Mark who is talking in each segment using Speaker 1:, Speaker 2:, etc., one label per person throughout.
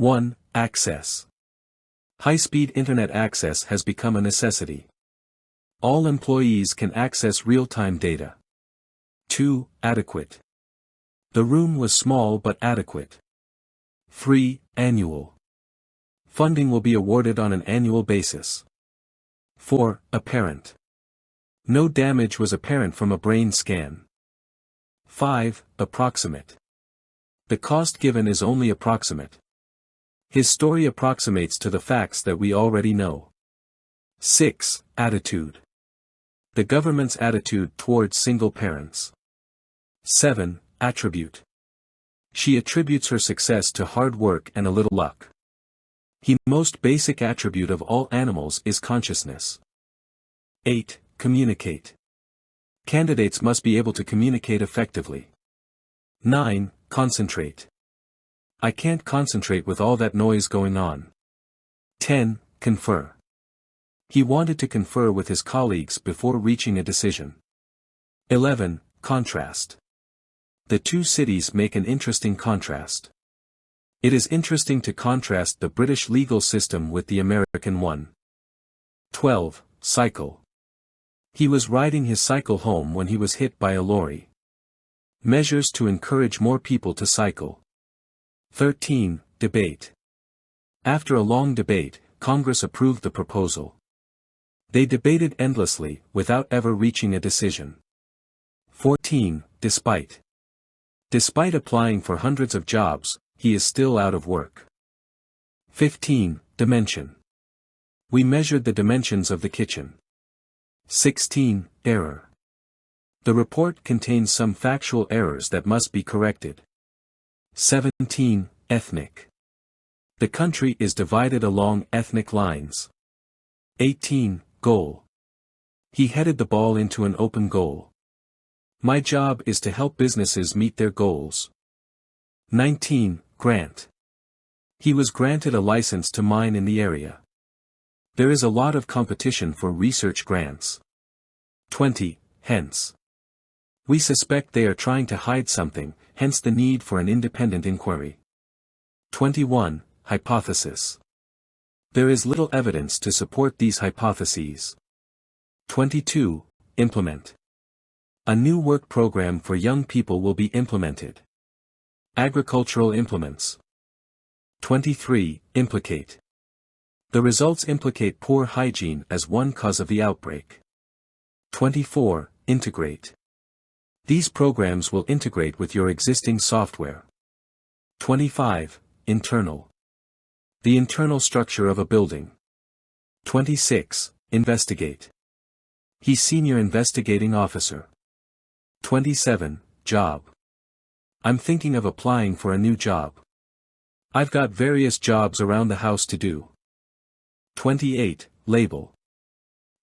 Speaker 1: 1. Access. High-speed internet access has become a necessity. All employees can access real-time data. 2. Adequate. The room was small but adequate. 3. Annual. Funding will be awarded on an annual basis. 4. Apparent. No damage was apparent from a brain scan. 5. Approximate. The cost given is only approximate. His story approximates to the facts that we already know. 6. Attitude. The government's attitude towards single parents. 7. Attribute. She attributes her success to hard work and a little luck. The most basic attribute of all animals is consciousness. 8. Communicate. Candidates must be able to communicate effectively. 9. Concentrate. I can't concentrate with all that noise going on. 10. Confer. He wanted to confer with his colleagues before reaching a decision. 11. Contrast. The two cities make an interesting contrast. It is interesting to contrast the British legal system with the American one. 12. Cycle. He was riding his cycle home when he was hit by a lorry. Measures to encourage more people to cycle. 13. Debate. After a long debate, Congress approved the proposal. They debated endlessly, without ever reaching a decision. 14. Despite. Despite applying for hundreds of jobs, he is still out of work. 15. Dimension. We measured the dimensions of the kitchen. 16. Error. The report contains some factual errors that must be corrected. 17. Ethnic. The country is divided along ethnic lines. 18. Goal. He headed the ball into an open goal. My job is to help businesses meet their goals. 19. Grant. He was granted a license to mine in the area. There is a lot of competition for research grants. 20. Hence. We suspect they are trying to hide something, hence the need for an independent inquiry. 21. Hypothesis. There is little evidence to support these hypotheses. 22. Implement. A new work program for young people will be implemented. Agricultural implements. 23. Implicate. The results implicate poor hygiene as one cause of the outbreak. 24. Integrate. These programs will integrate with your existing software. 25. Internal. The internal structure of a building. 26. Investigate. He's senior investigating officer. 27. Job. I'm thinking of applying for a new job. I've got various jobs around the house to do. 28. Label.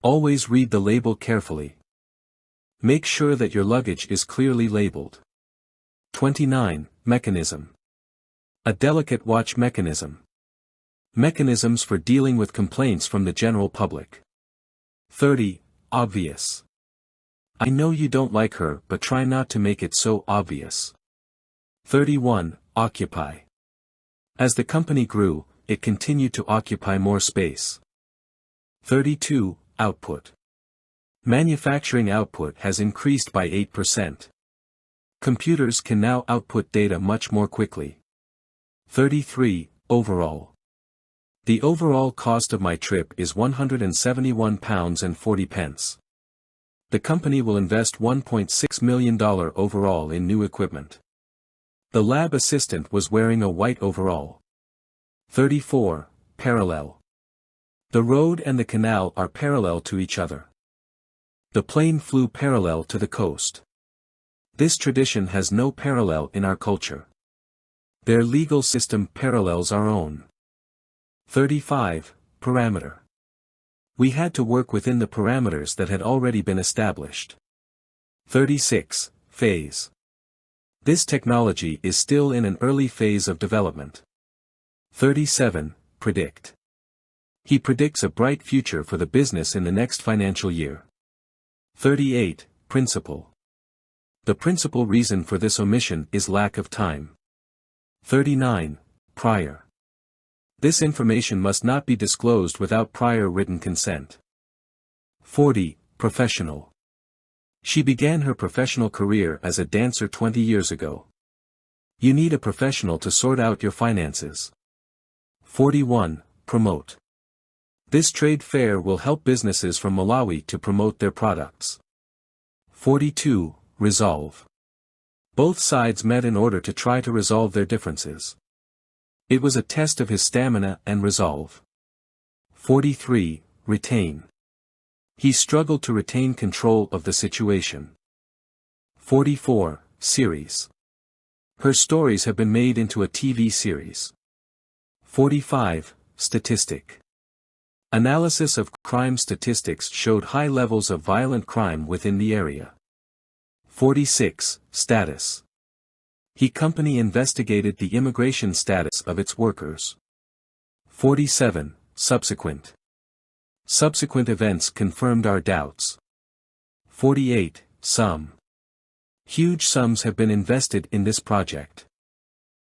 Speaker 1: Always read the label carefully. Make sure that your luggage is clearly labeled. 29. Mechanism. A delicate watch mechanism. Mechanisms for dealing with complaints from the general public. 30. Obvious. I know you don't like her, but try not to make it so obvious. 31. Occupy. As the company grew, it continued to occupy more space. 32. Output. Manufacturing output has increased by 8%. Computers can now output data much more quickly. 33. Overall. The overall cost of my trip is £171.40. The company will invest $1.6 million overall in new equipment. The lab assistant was wearing a white overall. 34. Parallel. The road and the canal are parallel to each other. The plane flew parallel to the coast. This tradition has no parallel in our culture. Their legal system parallels our own. 35. Parameter. We had to work within the parameters that had already been established. 36. Phase. This technology is still in an early phase of development. 37. Predict. He predicts a bright future for the business in the next financial year. 38. Principle. The principal reason for this omission is lack of time. 39. Prior. This information must not be disclosed without prior written consent. 40. Professional. She began her professional career as a dancer 20 years ago. You need a professional to sort out your finances. 41. Promote. This trade fair will help businesses from Malawi to promote their products. 42. Resolve. Both sides met in order to try to resolve their differences. It was a test of his stamina and resolve. 43. Retain. He struggled to retain control of the situation. 44. Series. Her stories have been made into a TV series. 45. Statistic. Analysis of crime statistics showed high levels of violent crime within the area. 46. Status. He company investigated the immigration status of its workers. 47. Subsequent. Subsequent events confirmed our doubts. 48. Sum. Huge sums have been invested in this project.